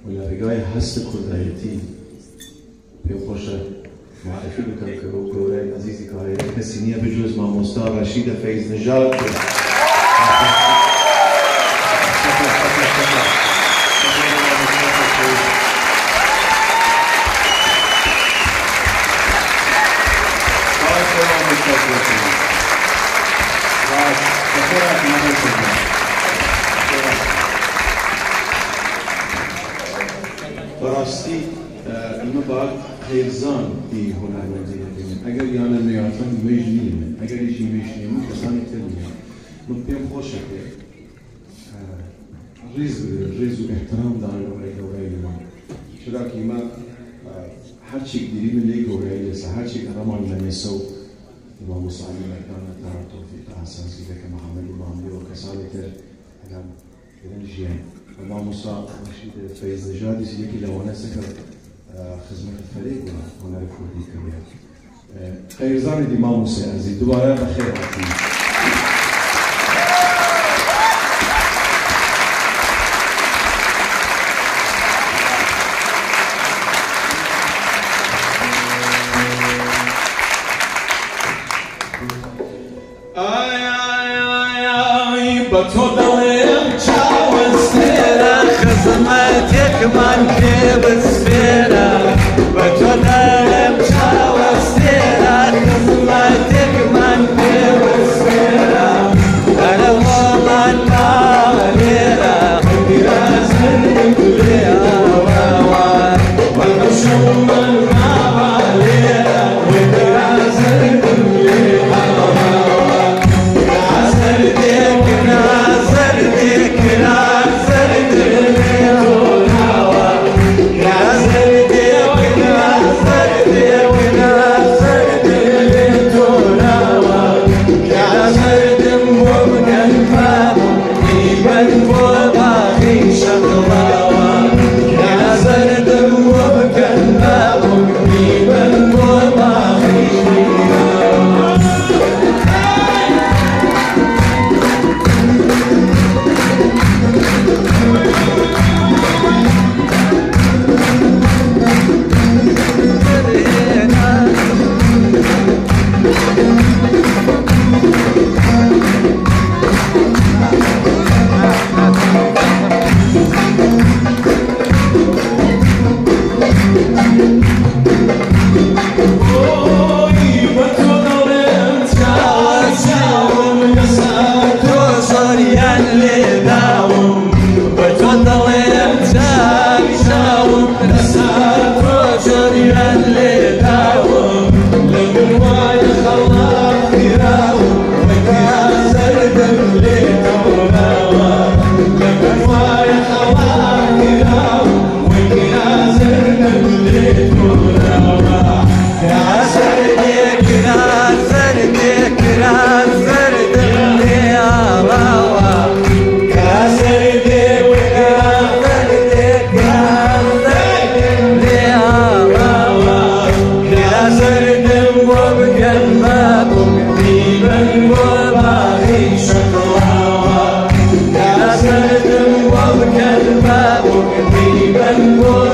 ولرجای هست کردایتی به خوش معرفی بکنم که او گوره عزیزی کاری کسی نیه بجز ماموستا رشید فیض نژاد براستی اینو باید خیرزان دی هنرمندی بکنیم اگر یانه میاتن میش نیمه اگر ایشی میش نیمه کسانی که نیمه من پیم خوشه که ریز و احترام دارم برای دوره من چرا که من هر چی دیدی من لی دوره لسه هر چی قرمان لنسو امام موسی علی مردان تر توفیق حساسی که محمد امامی و کسانی که الان جیان امام موسی رشید فیض نژادی یکی لوانه سکر خدمت فريق هنر كردي كبير خير زاني دي امام موسى عزيز دوباره بخير هاتين بتودلم چاوسترا خدمتك من كبسفرا بتودلم چاوسترا خدمتك من كبسفرا انا من ماليرا برازن كليا والمشوم من ماليرا برازن كليا الباب قريبا